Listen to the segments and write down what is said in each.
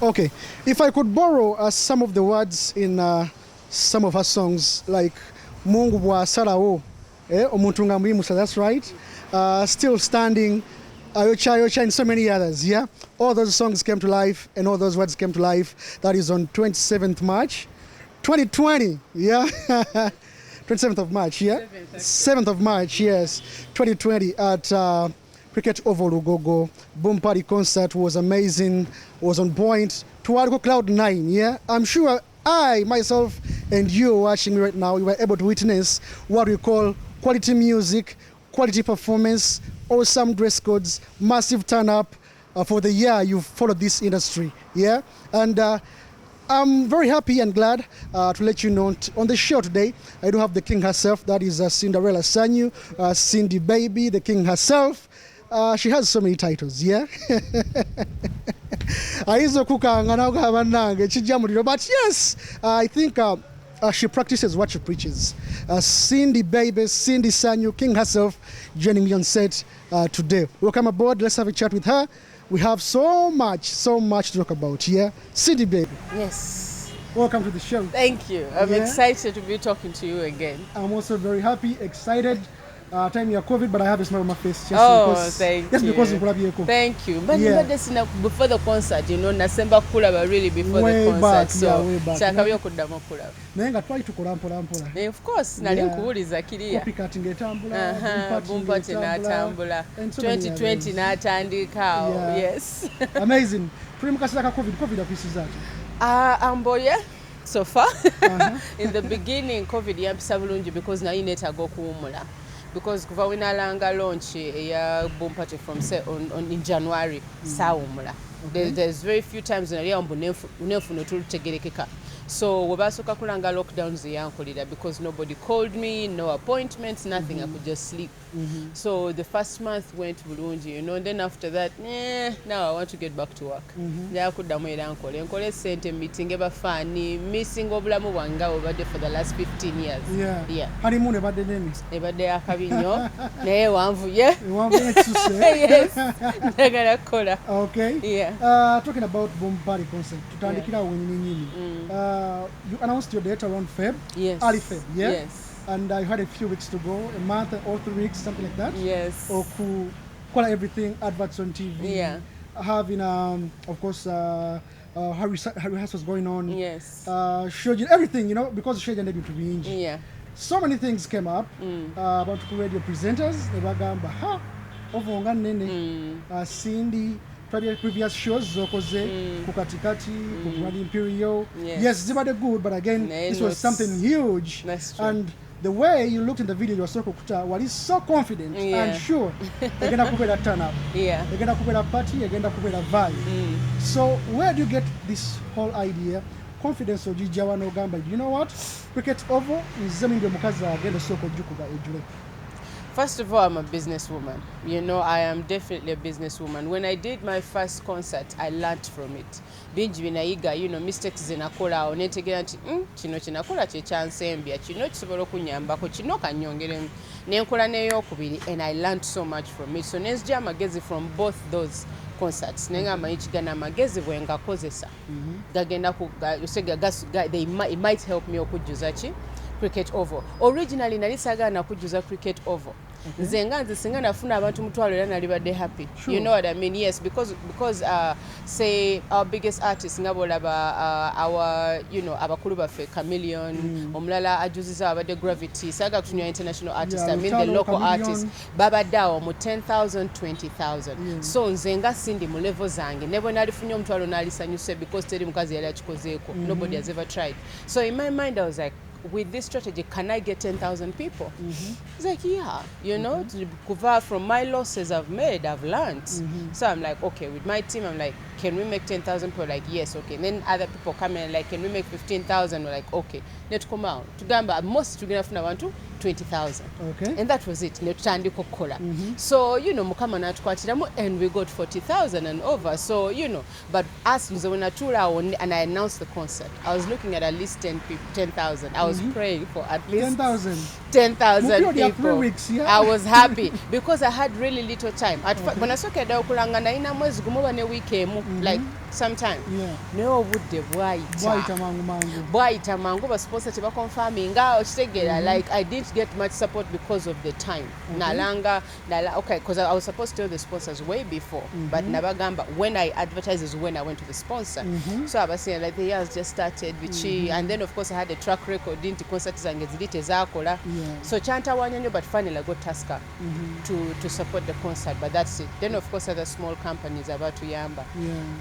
Okay, if I could borrow some of the words in some of her songs, like Mungu bwa Sarao, Omuntu nga muyimusa, that's right. Still Standing, Ayocha Ayocha, and so many others, yeah? All those songs came to life and all those words came to life. That is on 27th March, 2020, yeah? 27th of March, yeah? 7th of March, yes, 2020 at Cricket Oval Lugogo. Boom Party concert was amazing, was on point. Tuwaliko Cloud 9, yeah? I'm sure I, myself, and you watching me right now, you were able to witness what we call quality music, quality performance, awesome dress codes, massive turn up for the year you've followed this industry, yeah? And I'm very happy and glad to let you know on the show today, I do have the king herself, that is Cinderella Sanyu, Cindy Baby, the king herself. She has so many titles, yeah? But yes, I think she practices what she preaches. Cindy Baby, Cindy Sanyu, king herself, joining me on set today. Welcome aboard, let's have a chat with her. We have so much to talk about, yeah? Cindy Baby. Yes. Welcome to the show. Thank you. I'm excited to be talking to you again. I'm also very happy, excited. Time you're COVID, but I have a smile on my face. Thank you. Because of Thank you. But before the concert, you know, Nasemba Kulaba really before the concert. Back, so, way back. Chakabyo kudama kulaba. Nenga try to mpola. Of course, nali nkubuliza kiriya. Copycatting etambula, Boom Party n'atambula. 2020 n'atandika. Yes. Amazing. Tuli mukasira ka COVID akwisizaaki? Amboye. So far, in the beginning, COVID yampisa bulungi because nayo neetaaga okuwumula. Because kuva we nalanga launch ya Boom Party from in January, sawumula. There's very few times nali ambu nefuno tulutegerekeka. So webasoka kulanga lockdowns yankolera because nobody called me, no appointments, nothing. I could just sleep. So the first month went bulungi, you know, and then after that, now I want to get back to work. Yakuddamu era nkole sente meeting ebafani missing obulamu bwange obadde for the last 15 years. Yeah. Honeymoon ebadde nemi? Ebadde yakabi nnyo naye wanvuye. Wanvuye ekisuse. Yes. Njagala kukola. Okay. Yeah. Talking about Boom Party concert, tutandikira wenyini. You announced your date around Feb? Yes. Early Feb, yeah? Yes. And you had a few weeks to go, a month or 3 weeks, something like that? Yes. Or call everything, adverts on TV. Yeah. Having, of course, how rehearsals going on. Yes. Showing everything, you know, because showing debut to be injured. Yeah. So many things came up about radio presenters. Nebagamba, ovonga nene, Cindy, previous shows zokoze kukatikati kukwadi Imperial. Yes, zibade good, but again this was something huge. That's true. And the way you looked in the video, you were so kukuta, well, he's so confident and sure they're gonna kupela turn up. Yeah. They're gonna kupela party, they're gonna kupela vibe. So where do you get this whole idea? Confidence of Jijawa no Gamba. You know what? Cricket Oval is Zemingo Mukaza agenda soko jukuga ejule. First of all, I'm a businesswoman. You know, I am definitely a businesswoman. When I did my first concert, I learned from it. Bingi binaiga, you know, mistakes zinakola onetegera nti kino kinakola kye kyansembya kino kisobola okunyambako kino kanyongeremu nenkola n'eyokubiri, and I learned so much from it. So nenzija amagezi from both those concerts. Nenga amayikigana amagezi bwe ngakozesa gagenda it might help me okujjuza ki Cricket Oval. Originally nali sagana kujjuza Cricket Oval. Nze singa nafuna abantu mutwalo era nali badde happy. Sure. You know what I mean? Yes, because say our biggest artists ngabolaba our, you know, abakulu baffe Chameleon, omulala ajuziza abadde Gravity, saga kutunywa international artists, I mean the local artists, babaddawo mu 10,000, 20,000. So nze nga Cindy mu level zange nebo nalifunye omutwalo nalisanyuse because teri mukazi yali akikozeeko. Nobody has ever tried. So in my mind I was like, with this strategy, can I get 10,000 people? It's like, yeah, you know, from my losses I've made, I've learned. So I'm like, okay, with my team, I'm like, can we make 10,000 people? Like, yes, okay. And then other people come in like, can we make 15,000? We're like, okay, let's come out. Tugamba, most we're going to 20,000. Okay. And that was it. So, you know, mukama natukwatiramu, and we got 40,000 and over. So, you know, but us, when I and I announced the concert, I was looking at least 10,000. I was praying for at least 10,000 people. Weeks, yeah? I was happy because I had really little time. When I saw Kedao Kulanga, na ina mwezi gumoba ne weekend, like sometime. Yeah. Naye obudde bwayita mangu basponsa tebakonfaminga okitegeera like I didn't get much support because of the time. Okay, because I was supposed to tell the sponsors way before, but nabagamba when I advertised is when I went to the sponsor. So abasina like the years just started bichi, and then of course I had a track record into concert zange zili tezakola. So chantawanya nyo, but finally I got Tusker to support the concert, but that's it. Then of course other small companies about to yamba.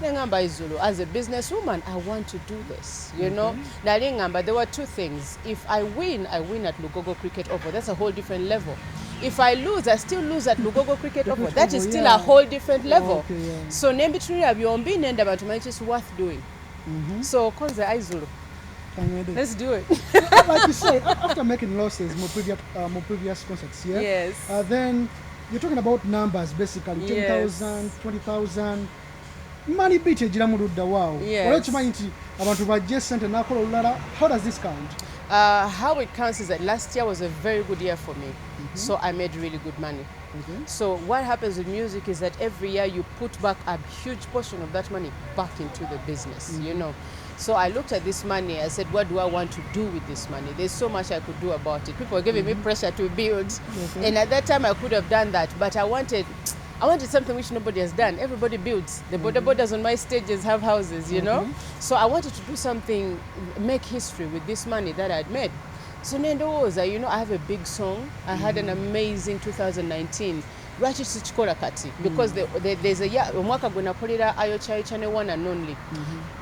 Ngamba Izulu, as a businesswoman I want to do this, you know. Ngamba, there were two things. If I win at Lugogo Cricket Oval. That's a whole different level. If I lose, I still lose at Lugogo Cricket Oval. That is still a whole different level. So nembitulira byombi nenda bantu manyi it's worth doing. So konze Izulu. Let's do it. Like you say, after making losses, more previous concerts, yeah? Yes. Then you're talking about numbers, basically, 10,000, 20,000. Money beat jiramuludda wow. Yes. How does this count? How it counts is that last year was a very good year for me. So I made really good money. So what happens with music is that every year you put back a huge portion of that money back into the business, you know. So I looked at this money, I said, what do I want to do with this money? There's so much I could do about it. People were giving me pressure to build. And at that time I could have done that, but I wanted something which nobody has done. Everybody builds. The border borders on my stages have houses, you know. So I wanted to do something, make history with this money that I'd made. So Nendoza, you know, I have a big song. I had an amazing 2019. Lwaki tukikola kati? Because there's a year, omwaka gwe nakolera Ayocha Channel 1 and only.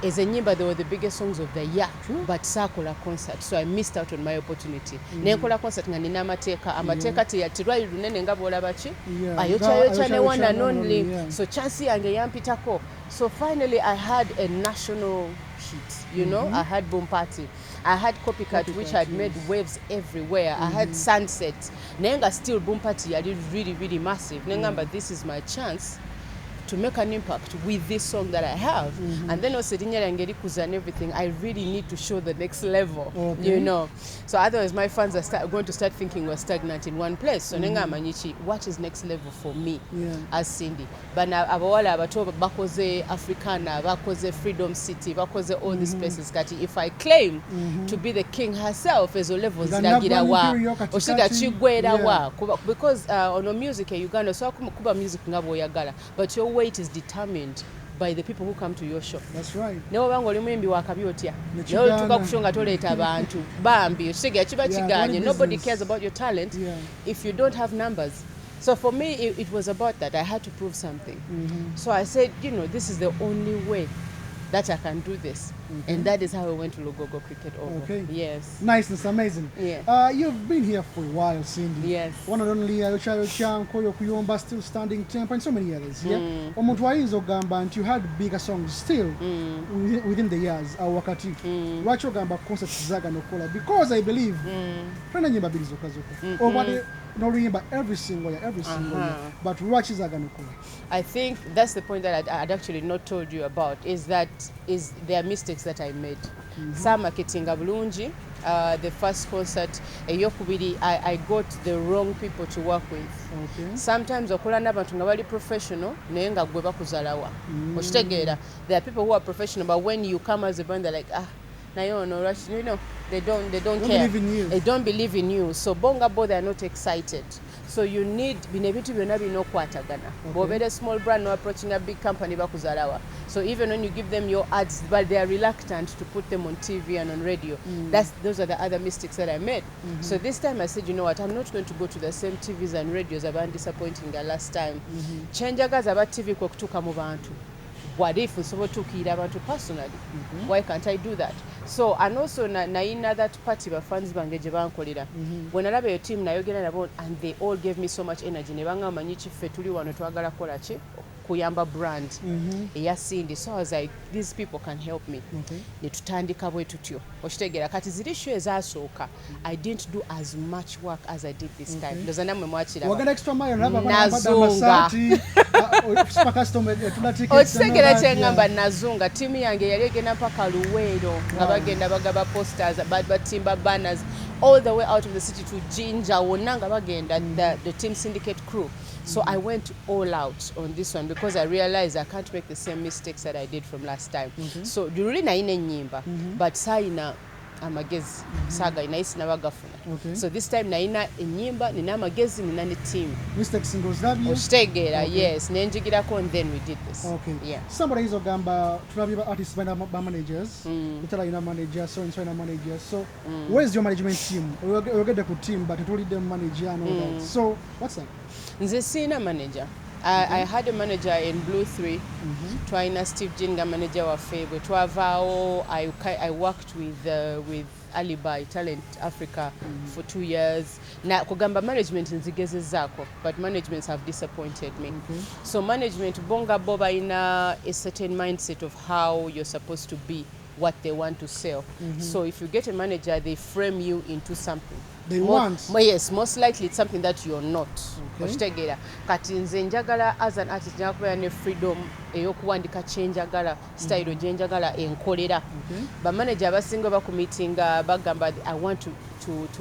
As a nyimba, they were the biggest songs of the year. But sakola concert, so I missed out on my opportunity. Nenkola concert nga nina amateeka teyatirwayo lunene nga bwolaba ki? Ayocha Channel 1 and only. So chance yange yampitako. So finally I had a national hit, you know. I had Boom Party. I had Copycat, which had made waves everywhere. I had Sunset. Nenga still Boom Party, I did really, really massive. Nenga, but this is my chance to make an impact with this song that I have. And then also and everything, I really need to show the next level, you know. So otherwise my fans are going to start thinking we're stagnant in one place. So nenga manyichi, what is next level for me as Cindy? But now abawala abato bakoze Africana, bakoze Freedom City, bakoze all these places. Kati, if I claim to be the king herself, ezo levels zinagira wa, oshiga chigwera wa, because on music in Uganda, so kuba music ngabo yagala, but your weight is determined by the people who come to your show. That's right. Newo bango limwimbi wakabyotya. Newo tuka kushonga toleta abantu. Bambi oshige chiba chiganye. Nobody cares about your talent if you don't have numbers. So for me, it was about that. I had to prove something. So I said, you know, this is the only way that I can do this. And that is how I went to Lugogo Cricket Oval. Okay. Yes. Nice, that's amazing. Yeah. You've been here for a while, Cindy. Yes. One and only Ayocha, Koyo Kuyomba, Still Standing, Tempo, and so many others. Yeah. Omuntu wayinza ogamba nti you had bigger songs still within the years. Wakati. Lwaki ogamba concerts zagana okola? Because I believe twena nyimba bbiri zokka zokka. Obadde n'oluyimba every single year, but lwaki zagana okola? I think that's the point that I'd actually not told you about, is there are mistakes that I made. Some marketinga bulungi. The first concert, eyokubiri, I got the wrong people to work with. Sometimes okola n'abantu nga bali professional naye nga gwe bakuzalawa. Okitegeera, there are people who are professional, but when you come as a band, they're like, nayo no rush, you know, they don't care. Believe in you. They don't believe in you. So bonga bo, they are not excited. So you need binebitu byonna binokwatagana. Bobere a small brand no approaching a big company bakuzalawa. So even when you give them your ads, but they are reluctant to put them on TV and on radio. Those are the other mistakes that I made. So this time I said, you know what, I'm not going to go to the same TVs and radios about disappointing the last time. Chenjagaza about TV kwa kutuka mu bantu. What if nsobola tukira abantu personally? Why can't I do that? So, and also na that party bafans bange gye bankolera. When I laba your team nayogera nabo, and they all gave me so much energy. Ne banga manyi kiffe tuli wano twagala kola ki kuyamba brand eya Cindy. So I was like, these people can help me. Ne tutandika bwe tutyo. Okitegeera kati ziri show ezasooka. I didn't do as much work as I did this time. Ndoza namwe mwakiraba. Wagala extra mile naba basati. Okitegeera kyengamba nazunga. Timu yange yali egenda mpaka Luweero nga bagenda bagaba posters, batimba banners. all the way out of the city to Jinja, Wonanga bagenda, the Team Syndicate crew. So I went all out on this one because I realized I can't make the same mistakes that I did from last time. So duruli na ine nyimba, but saina amagezi saga inaisi na wagafuna. So this time naina enyimba nina amagezi nina ne team. Mr. Singles Dabia. Ostegera, yes, nenjigirako and then we did this. Okay. Yeah. Somebody is ogamba tulabye artists by managers. Utala ina manager, so ina manager. So where's your management team? We get the team but it only them manager and all that. So what's that? Nze sina manager. I had a manager in Blue 3. Twaina Steve Jinga manager wa Febwe. Twavao I worked with Alibi Talent Africa for 2 years. Na kugamba management nzigeze zako, but managements have disappointed me. So management bonga boba ina a certain mindset of how you're supposed to be, what they want to sell. So if you get a manager, they frame you into something. They want. Yes, most likely it's something that you're not. Oshitegera. Kati nze njagala as an artist njakubeera ne freedom eyokuwandika kyenjagala, style gyenjagala enkolera. Ba manager abasinga bakumitinga bagamba I want to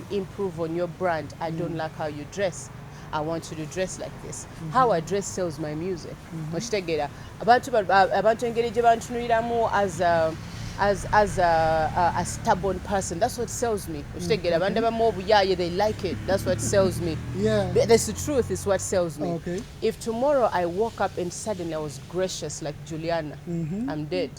improve on your brand. I don't like how you dress. I want you to dress like this. How I dress sells my music. Oshitegera. Abantu engeri gye bantunuliramu as a stubborn person. That's what sells me. They like it. That's what sells me. Yeah. That's the truth, is what sells me. Okay. If tomorrow I woke up and suddenly I was gracious like Juliana, I'm dead.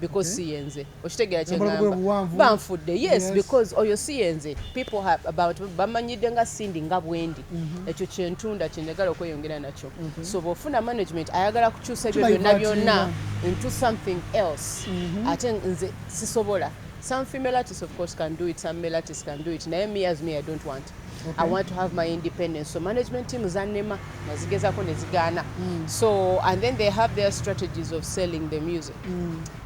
Because siyenze. Oshitegera kyengamba. Banfudde. Yes, because oyo siyenze. People have about bamanyidde nga Cindy nga bwendi. Ekyo kyentunda kyenjagala okweyongera nakyo. So bw'ofuna management ayagala kukyusa ebyo byonna byonna into something else. Ate nze sisobola. Some female artists of course can do it, some male artists can do it. Naye me as me I don't want. I want to have my independence. So management team zanema nazigezako nezigana. So and then they have their strategies of selling the music,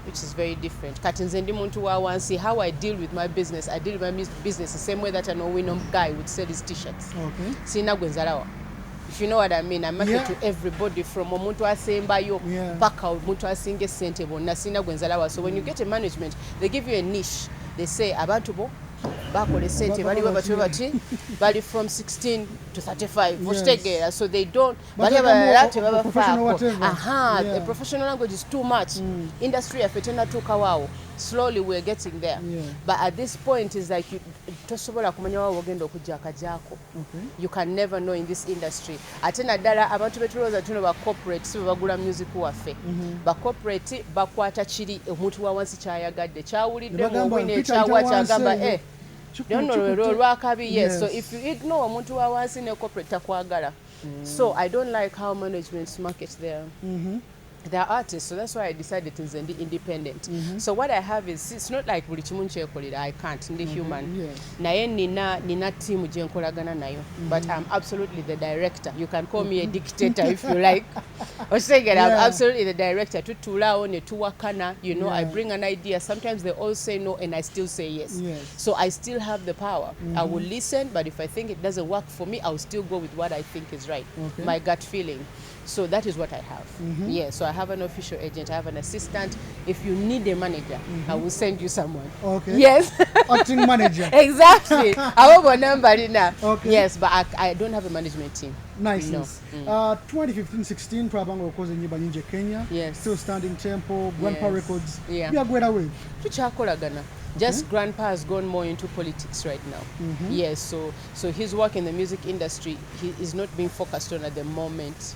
which is very different. Kati nze ndi muntu wa wansi, how I deal with my business, I deal with my business the same way that an Owino guy would sell his t-shirts. Sina gwenzalawa. If you know what I mean, I market to everybody from omuntu asembayo paka omuntu asinge sente bonna sina gwenzalawa. So when you get a management, they give you a niche. They say abantu bo bakole sente bali from 16 to 35. So they don't the professional language is too much. Industry afetena tukawawo. Slowly we're getting there. But at this point is like tosobola kumanya wa wogenda okujja akajako. You can never know in this industry. Atena dala abantu betuloza tuno ba corporate sibo bagula music waffe. Ba corporate bakwata kiri omuntu wa wansi kyayagadde kyawulidde mu wine kyawa kyagamba don't know yes. So if you ignore omuntu wa wansi ne corporate takwagala. So I don't like how management market their artists, so that's why I decided to be independent. So what I have is, it's not like buli kimu nkyekolera, I can't, ndi human. Naye nina team gye nkolagana nayo, but I'm absolutely the director. You can call me a dictator if you like. I'm absolutely the director. Tutulao ne tuwakana, you know, I bring an idea. Sometimes they all say no and I still say yes. So I still have the power. I will listen, but if I think it doesn't work for me, I'll still go with what I think is right. My gut feeling. So that is what I have. Yeah, so I have an official agent, I have an assistant. If you need a manager, I will send you someone. Yes. Acting manager. Exactly. I have a number now. Yes, but I don't have a management team. Nice. 2015-16, Prabango Okoze Nyiba Ninja Kenya. Still standing tempo, Grandpa Records. We are going away. Just Grandpa has gone more into politics right now. Yes, so his work in the music industry, he is not being focused on at the moment.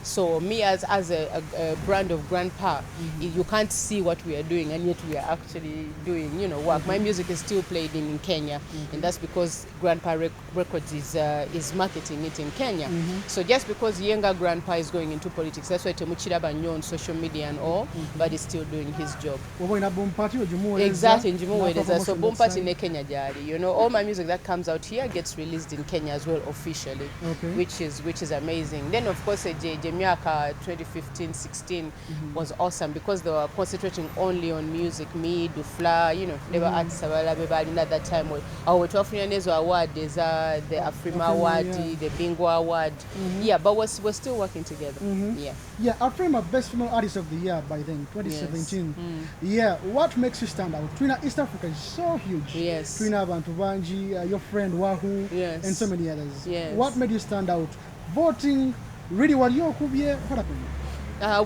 So me as a brand of Grandpa, you can't see what we are doing, and yet we are actually doing, you know, work. My music is still played in Kenya, and that's because Grandpa Records is marketing it in Kenya. So just because younger Grandpa is going into politics, that's why Temuchira Banyo on social media and all, but he's still doing his job. Exactly, in Jumuwereza. So Boom Party in Kenya jari. You know, all my music that comes out here gets released in Kenya as well officially, which is amazing. Then of course JJ emyaka 2015-16 was awesome because they were concentrating only on music. Me, Dufla, you know, they were artists at that time. Our nezo award is the Afrima Award, the Bingo Award. Yeah, but we're still working together. Yeah. Yeah, Afrima Best Female Artist of the Year by then, 2017. Yeah, what makes you stand out? Twina East Africa is so huge. Yes. Twina Bantubanji, your friend Wahoo, yes. and so many others. Yes. What made you stand out? Voting, really what you what happened?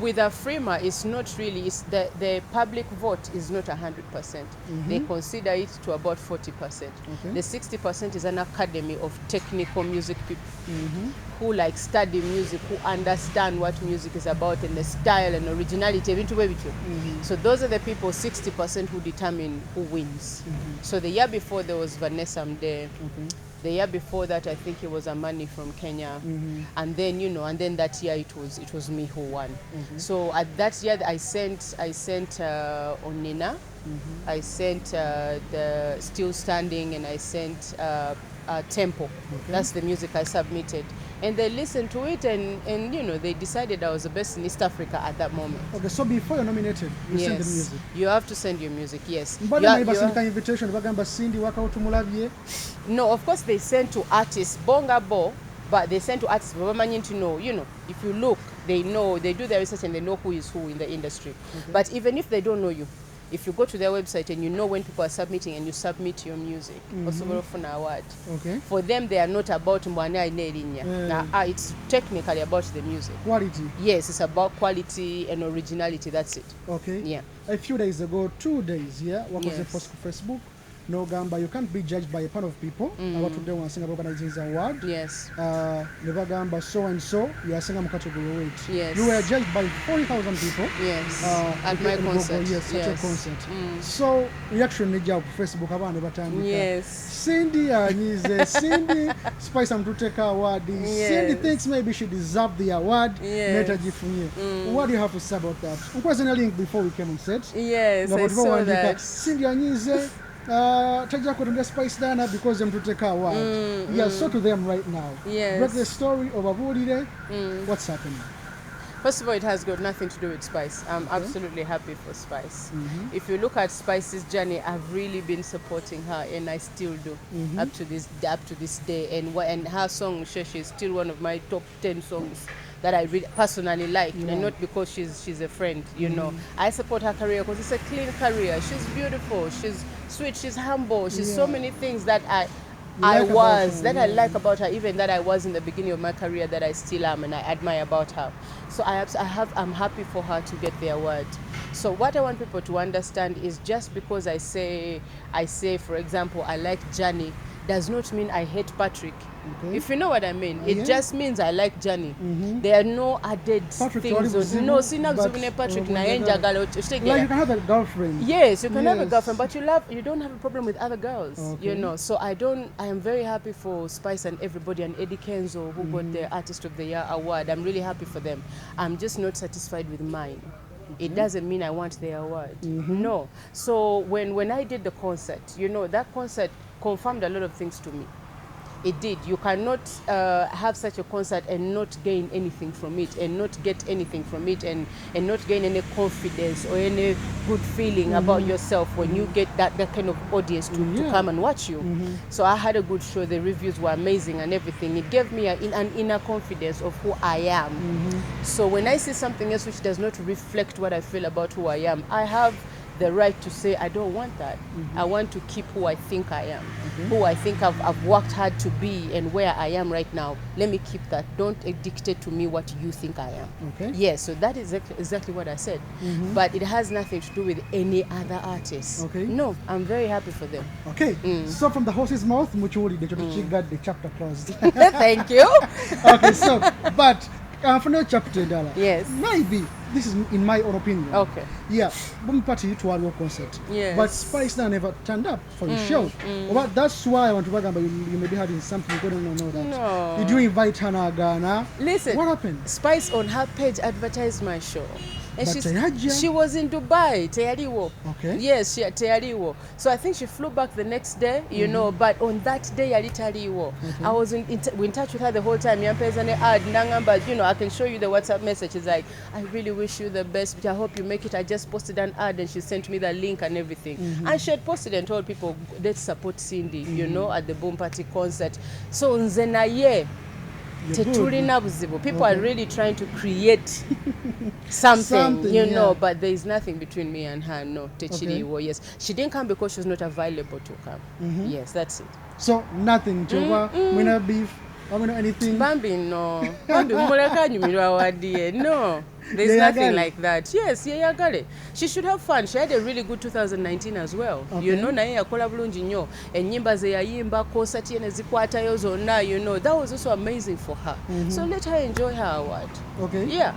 With Afrima, it's not really, it's the public vote is not 100%. They consider it to about 40%. Okay. The 60% is an academy of technical music people who like study music, who understand what music is about and the style and originality. So those are the people, 60%, who determine who wins. So the year before there was Vanessa Mdee. The year before that, I think it was Amani from Kenya, and then and then that year it was me who won. So at that year, I sent Onina, I sent the Still Standing, and I sent Tempo. That's the music I submitted, and they listened to it, and they decided I was the best in East Africa at that moment. Okay, so before you're nominated, you send the music. You have to send your music. Yes. But invitation, no, of course they send to artists, Bonga Bo, but they send to artists, to know, if you look, they know, they do their research and they know who is who in the industry. But even if they don't know you, if you go to their website and you know when people are submitting and you submit your music, for them they are not about it's technically about the music. Quality. Yes, it's about quality and originality, that's it. Okay. Yeah. A few days ago, 2 days, what was the post Facebook? No Gamba, you can't be judged by a panel of people. About today one singer organizing the award. Yes. Never Gamba so and so, you are singing category 8. Yes. You were judged by 40,000 people. Yes. At my concert. Yes, at your concert. So reaction ni job Facebook abane batandika. Yes. Cindy Anyize, Cindy Spice am to take her award. Cindy thinks maybe she deserved the award. Yes. What do you have to say about that? Was in a link before we came on set. Yes, I saw that. Cindy Anyize Tajja kutunda Spice Dana because them to take her award. So to them right now. Yes. Break the story of Abulire. What's happening? First of all, it has got nothing to do with Spice. I'm absolutely happy for Spice. If you look at Spice's journey, I've really been supporting her, and I still do up to this day. And her song Sheshi is still one of my top 10 songs that I really personally like, and not because she's a friend. I support her career because it's a clean career. She's beautiful. She's sweet. She's humble. She's so many things that I like about her, even that I was in the beginning of my career, that I still am, and I admire about her. So I'm happy for her to get the award. So what I want people to understand is, just because I say, for example, I like Johnny, does not mean I hate Patrick. If you know what I mean, it just means I like Johnny. There are no added things. No, Patrick na enjagala. Like you can have a girlfriend. Yes, you can have a girlfriend, but you don't have a problem with other girls. So I am very happy for Spice and everybody, and Eddie Kenzo, who got the Artist of the Year award. I'm really happy for them. I'm just not satisfied with mine. It doesn't mean I want the award. No. So when I did the concert, that concert confirmed a lot of things to me. It did. You cannot have such a concert and not gain anything from it, and not get anything from it, and not gain any confidence or any good feeling about yourself when you get that kind of audience to come and watch you. So I had a good show. The reviews were amazing and everything. It gave me an inner confidence of who I am. So when I see something else which does not reflect what I feel about who I am, I have the right to say, I don't want that. I want to keep who I think I am, who I think I've worked hard to be, and where I am right now. Let me keep that. Don't dictate to me what you think I am. Yes, so that is exactly what I said. But it has nothing to do with any other artist. No, I'm very happy for them. So from the horse's mouth, Muchuri, the chapter closed. Thank you. So, but for no chapter, yes, maybe this is in my own opinion. Boom party to our concert. Yes. But Spice now never turned up for the show. But that's why I want to talk about you may be having something you don't know that. No. Did you invite Hannah Ghana? Listen. What happened? Spice on her page advertised my show. And But teyajja. she was in Dubai, teyaliwo. Okay. Yes, she teyaliwo. So I think she flew back the next day, you know, but on that day yali taliwo. I was in touch with her the whole time. Yampeza ne ad nangamba, you know, I can show you the WhatsApp message. It's like, I really wish you the best, but I hope you make it. I just posted an ad and she sent me the link and everything. And she had posted and told people, let's support Cindy, you know, at the Boom Party concert. So nze naye tetulina buzibu. People are really trying to create something, you know, but there is nothing between me and her. No, techiriwo. Yes, she didn't come because she was not available to come. Yes, that's it. So nothing. Mwina beef. I don't know anything. Bambi, no. Bambi, muleka nyumirwa wadie. No, there's nothing like that. Yes, yeyagale. She should have fun. She had a really good 2019 as well. You know, naye yakola bulungi nnyo. Ennyimba ze yayimba, concert ye ne zikwatayo zonna, you know, that was also amazing for her. So let her enjoy her award. Okay. Yeah.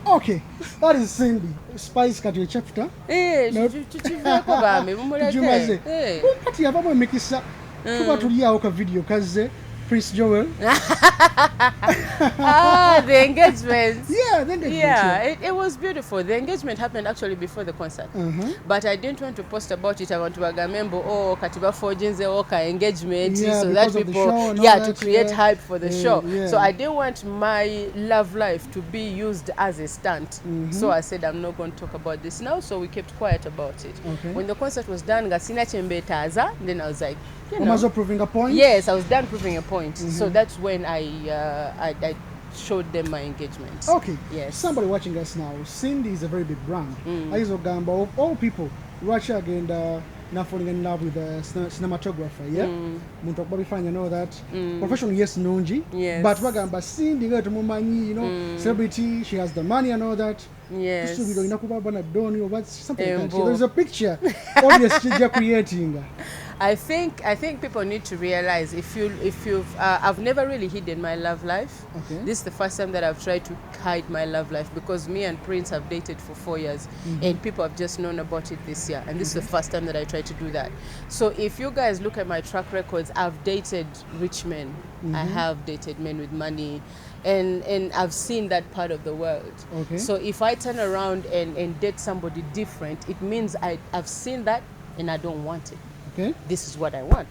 Okay, that is Cindy. Spice kati chapter. Tukivaako bambi, mumuleke. Kati yabamu emikisa. Tuba tuliawo ka video kaze. Prince Joel. The engagement. Yeah, the engagement. Yeah, it was beautiful. The engagement happened actually before the concert. But I didn't want to post about it. I want to bagamembo, oh, katiba forjinze oka engagement. So that people, to create hype for the show. So I didn't want my love life to be used as a stunt. So I said, I'm not going to talk about this now. So we kept quiet about it. When the concert was done, Gasina Chembetaza, then I was like, you know, proving a point? Yes, I was done proving a point. So that's when I showed them my engagement. Okay. Yes. Somebody watching us now, Cindy is a very big brand. Gamba, of all people, Russia again, now falling in love with a cinematographer, yeah? Muntu okubabifanya, know that. Professional, yes, nungi. Yes. But Wagamba, Cindy, you know, celebrity, she has the money and all that. Yes. Something like that. There's a picture, obviously, you're creating. I think people need to realize I've never really hidden my love life. This is the first time that I've tried to hide my love life because me and Prince have dated for 4 years and people have just known about it this year, and this is the first time that I tried to do that. So if you guys look at my track records, I've dated rich men. I have dated men with money. And I've seen that part of the world. So if I turn around and date somebody different, it means I've seen that and I don't want it. This is what I want.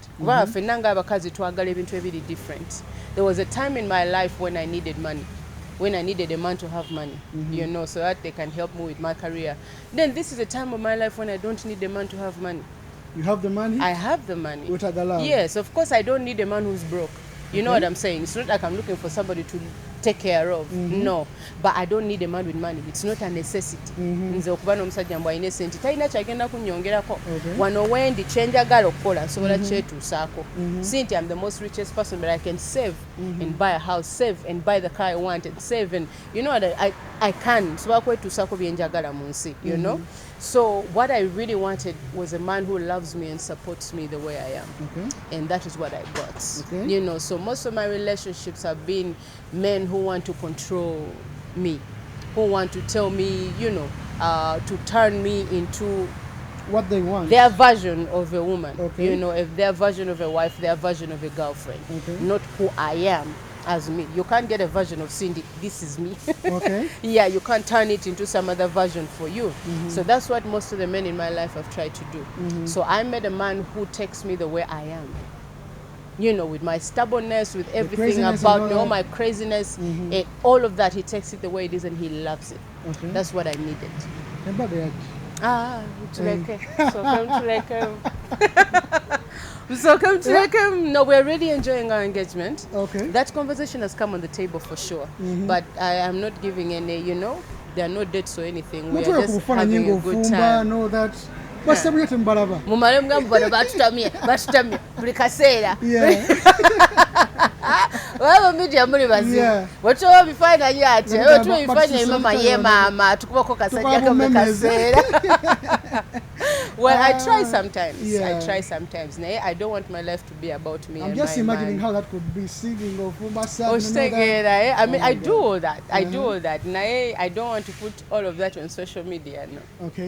Different. There was a time in my life when I needed money, when I needed a man to have money, you know, so that they can help me with my career. Then this is a time of my life when I don't need a man to have money. You have the money? I have the money. Utagala. Yes, of course I don't need a man who's broke. You know what I'm saying? It's not like I'm looking for somebody to take care of. No, but I don't need a man with money. It's not a necessity. Nze okuba n'omusajja mbw alina sente talina kyagenda kunnyongerako. Wano wendi kyenjagala okukola nsobola kyetuusaako. Sinti, I'm the most richest person, but I can save and buy a house, save and buy the car I want, and save, and you know what, I can. Nsobola kwetuusaako byenjagala mu nsi, you know? So what I really wanted was a man who loves me and supports me the way I am. And that is what I got. You know, so most of my relationships have been men who want to control me, who want to tell me, you know, to turn me into what they want, their version of a woman, you know, if their version of a wife, their version of a girlfriend, not who I am as me. You can't get a version of Cindy, this is me. Yeah, you can't turn it into some other version for you. So that's what most of the men in my life have tried to do. So I met a man who takes me the way I am, you know, with my stubbornness, with everything about me, all my craziness, and all of that. He takes it the way it is and he loves it. That's what I needed. So come to no, we're really enjoying our engagement. That conversation has come on the table for sure. But I am not giving any, you know, there are no dates or anything. We are just having a good time. Know that. Mumale mugambo bano batutamye buli kaseera. Waba media muri bazibu watowa bifaananyi ate otuwa bifaananyi mama ye maama tukubako kasajja kamwe kaseera. Well, I try sometimes. I try sometimes. I don't want my life to be about me. I'm just imagining how that could be, singing or I mean, I do all that. I do all that. I don't want to put all of that on social media. No.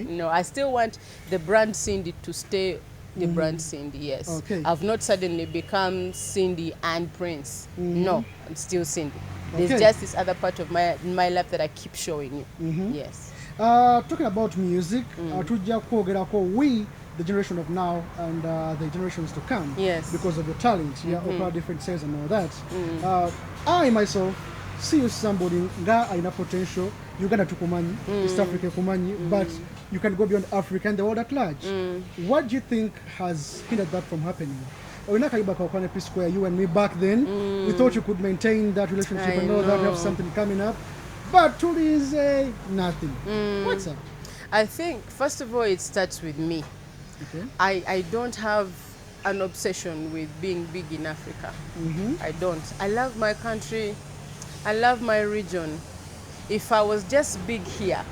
No, I still want the brand Cindy to stay the brand Cindy. Yes. I've not suddenly become Cindy and Prince. No, I'm still Cindy. There's just this other part of my life that I keep showing you. Yes. Talking about music, tujja kwogerako we the generation of now and the generations to come. Yes. Because of your talent, opera different sales and all that. I myself see you somebody nga aina potential. Uganda tukumanyi, East Africa kumanyi, but you can go beyond Africa and the world at large. What do you think has hindered that from happening? P Square, you and me back then, we thought you could maintain that relationship and all that, have something coming up, but truly is nothing. What's up? I think, first of all, it starts with me. Okay. I don't have an obsession with being big in Africa. I don't. I love my country. I love my region. If I was just big here,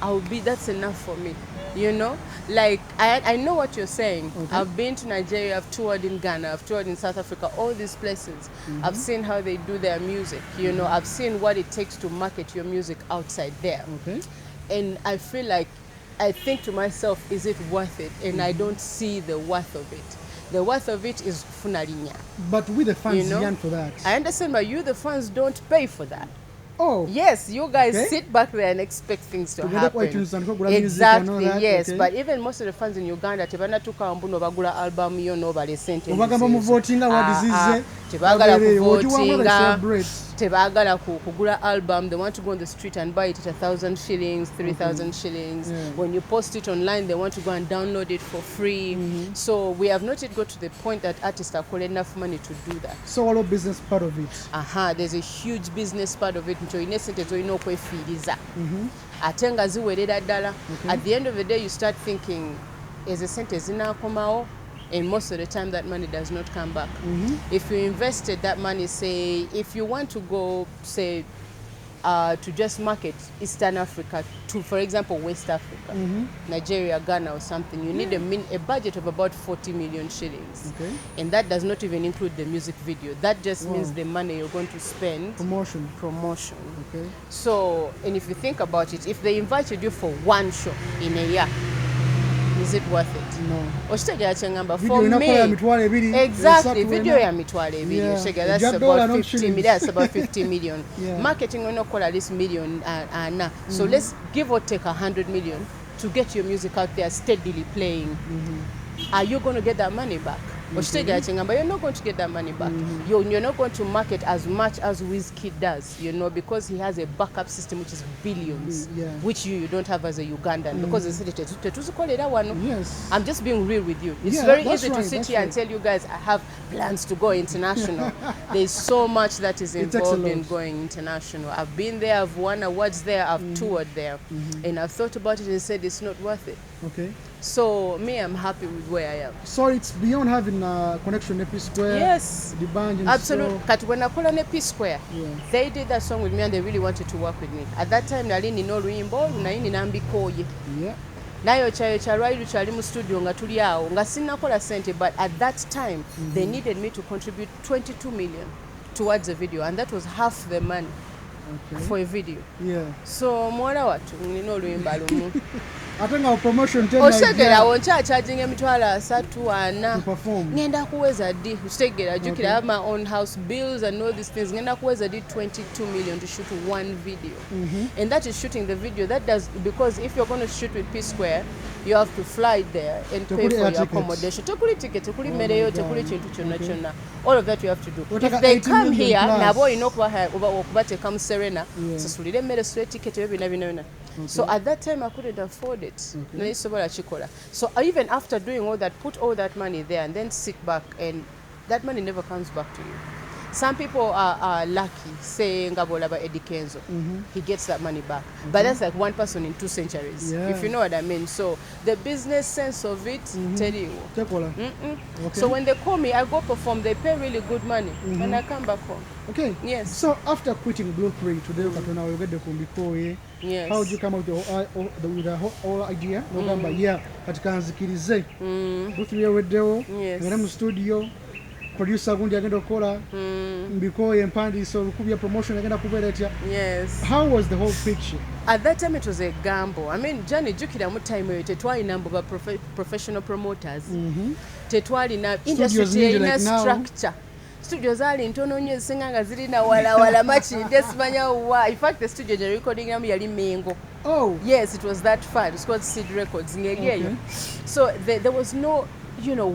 that's enough for me. You know, like I know what you're saying. Okay. I've been to Nigeria, I've toured in Ghana, I've toured in South Africa, all these places. I've seen how they do their music. You know, I've seen what it takes to market your music outside there. Okay. And I feel like, I think to myself, is it worth it? And I don't see the worth of it. The worth of it is funalinya. But we the fans yearn for that. I understand, but you the fans don't pay for that. Oh. Yes, you guys sit back there and expect things to happen. Exactly, yes. Okay. But even most of the fans in Uganda, tebana tukambuno bagula album yo no bale sente. Obagamba mu voting what is tebagala ku voting. Tebagala kugula album, they want to go on the street and buy it at 1,000 shillings, 3,000 shillings. When you post it online, they want to go and download it for free. So we have not yet got to the point that artists are calling enough money to do that. So all of business part of it. There's a huge business part of it. Atenga ziwerera ddala. At the end of the day, you start thinking, is the sente zinakomao? And most of the time that money does not come back. If you invested that money, say, if you want to go, say, to just market Eastern Africa to, for example, West Africa, Nigeria, Ghana or something, you need a budget of about 40 million shillings. Okay. And that does not even include the music video. That just means the money you're going to spend. Promotion. Okay. So, and if you think about it, if they invited you for one show in a year, is it worth it? No. Oshitegera kyengamba for me. Exactly. Video ya mitwalo ebiri. Oshitegera that's about 50 million. That's about 50 million. Marketing we not call at least million so let's give or take 100 million to get your music out there steadily playing. Are you going to get that money back? Oshitegera kyengamba, you're not going to get that money back. You're not going to market as much as Wizkid does, you know, because he has a backup system which is billions, which you don't have as a Ugandan, because I'm just being real with you. It's very easy to sit here and tell you guys I have plans to go international. There's so much that is involved in going international. I've been there, I've won awards there, I've toured there, and I've thought about it and said it's not worth it. Okay. So me, I'm happy with where I am. So it's beyond having a connection with P Square. Yes. The band. Absolutely. But when I call on P Square, they did that song with me and they really wanted to work with me. At that time, nali nino luyimbo naini nambikoye. Yeah. Nayo charwairu chali mu studio nga tuli awo nga sinakola sente, but at that time they needed me to contribute 22 million towards a video, and that was half the money. Okay. For a video. Yeah. So mwala watu nino oluyimba lumu. Atenga promotion tena. Oshegera woncha charging emitwalo 3-4. Ngenda kuweza di. Oshegera jukira have my own house bills and all these things. Ngenda kuweza di 22 million to shoot one video. And that is shooting the video. That does, because if you're going to shoot with P Square, you have to fly there and pay for your accommodation. Tekuli ticket, tekuli mereyo, tekuli chintu chonna chonna. All of that you have to do. If they come here, nabo inokuba come Serena, sasulire mere sweat ticket ebina. So at that time I couldn't afford it. So even after doing all that, put all that money there and then sit back, and that money never comes back to you. Some people are lucky, say Ngabolaba Eddie Kenzo, he gets that money back. But that's like one person in 2 centuries, if you know what I mean. So the business sense of it, tell you. So when they call me, I go perform, they pay really good money, and I come back home. Okay. Yes. So after quitting Blueprint, today we get the Kumbikoye. Yes. How did you come up with the whole idea? November, katika nzikirize. Butuye wedeo, ngena mu studio. Producer gundi agenda okola Mbikoye Mpandi, so kubya promotion agenda kuberetya. Yes. How was the whole picture? At that time it was a gamble. I mean, Johnny jukira mu time yo tetwali number of professional promoters. Tetwali na industry ina structure. studio zaali ntono nnyo ezisinga nga zirina walawala makinde simanya wa. In fact the studio gye recording yamu yali Mengo. Oh. Yes, it was that fun. It's called Seed Records. Okay. So there was no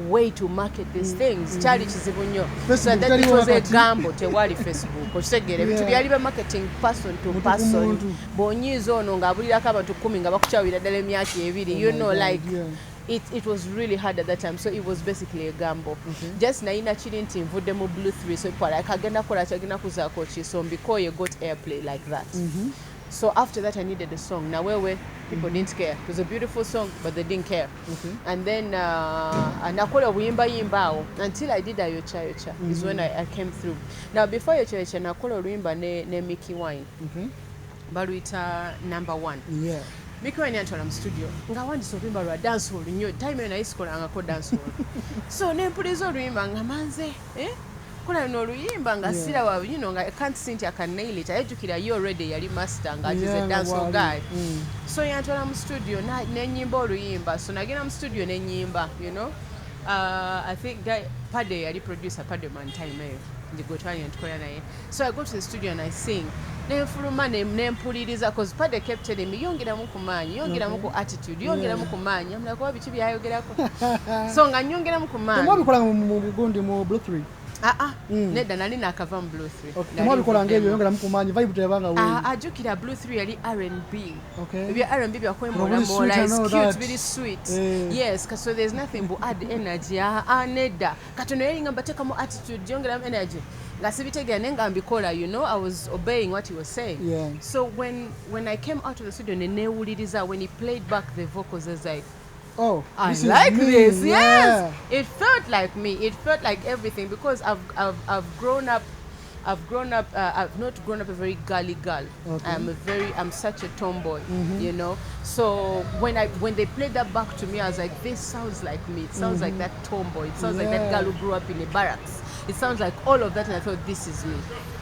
way to market these things. Kyali kizibu nnyo. So that it was a gamble tewali Facebook. Okitegere bintu byali ba marketing person to person. Bonyizo ono ng'abulirako abantu 10 nga bakukyawira ddala emyaka 2. It was really hard at that time, so it was basically a gamble. Just naina chiri nti nvudde mu Blue 3, so people like agenda kola kyagenda kuzaako ki, so Mbikoye got airplay like that. So after that I needed a song. Now where people didn't care. It was a beautiful song, but they didn't care. And then nakola buyimba yimbao until I did Ayocha is when I came through. Now before Ayocha nakola oluyimba ne Mickey Wine. Baluita number 1. Yeah. Mickey Wine yantwala mu studio nga wandisa oluyimba lwa dancehall nnyo. Time eyo nayisikolangako dancehall. So nempuliza oluyimba nga manze kola no oluyimba nga siraba nga I can't sing it, I can nail it. Ayejjukira you already yali master nga is a dancehall guy. So yantwala mu studio nenyimba oluyimba. So nagenda mu studio nenyimba, I think guy Pade yali producer Pade man time eyo ndigotwanya ntukola naye. So I go to the studio and I sing. Nenfuluma nempuliriza because Pade kept telling me yongeramu ku maanyi, yongeramu ku attitude, yongeramu ku maanyi. I'm like oba biki byayogerako. So nga nyongeramu ku maanyi. Temwabikola mu Bugundi mu Blue 3. Nedda nali nakava mu Blue 3. Temwabikola ng'ebyo yongeramu ku maanyi vibe tebanga wewe. Ajjukira Blue 3 yali R&B. Ebya R&B byakwemulamola is cute, very sweet. Yes, so there's nothing but add energy. Nedda katono yali ngamba tekamu attitude, yongeramu energy. I was obeying what he was saying. Yeah. So when I came out of the studio, when he played back the vocals, I was like, oh, I like this. Yeah. Yes, it felt like me. It felt like everything because I've grown up. I've not grown up a very girly girl. I'm such a tomboy, So when they played that back to me, I was like, this sounds like me. It sounds like that tomboy. It sounds like that girl who grew up in a barracks. It sounds like all of that, and I thought, this is me.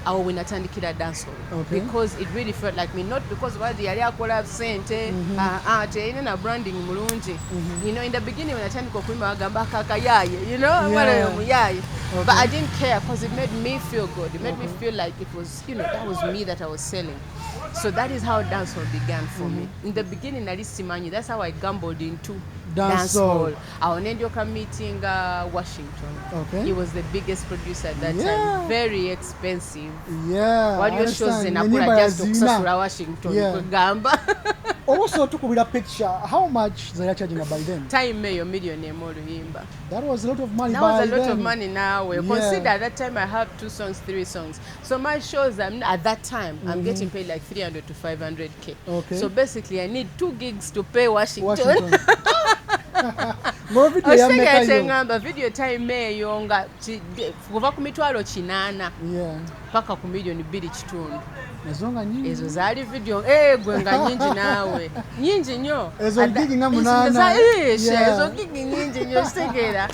I will win a Tandikida dance hall because it really felt like me. Not because what the area could have sent, a branding mulunji. In the beginning when I turned to Kokuma Gambaka but I didn't care because it made me feel good. It made me feel like it was, that was me that I was selling. So that is how dancehall began for me. In the beginning, that's how I gambled into dancehall. Our Nendioka meeting Washington. He was the biggest producer at that time. Very expensive. Yeah. What your shows in Akura just to Washington. Gamba. Also took a picture. How much they are charging by then? Time may $1 million. That was a lot of money. That was a lot of money now. Consider at that time I have 2 songs, 3 songs. So my shows at that time I'm getting paid like 300 to 500K. So basically I need 2 gigs to pay Washington. Video time eyo nga kuva ku mitwalo 8 paka ku $2 million. Ezo zaali video gwe nga nyingi naawe nyingi nnyo ezo gigi nga 8 ezo gigi nyingi nnyo kitegeera.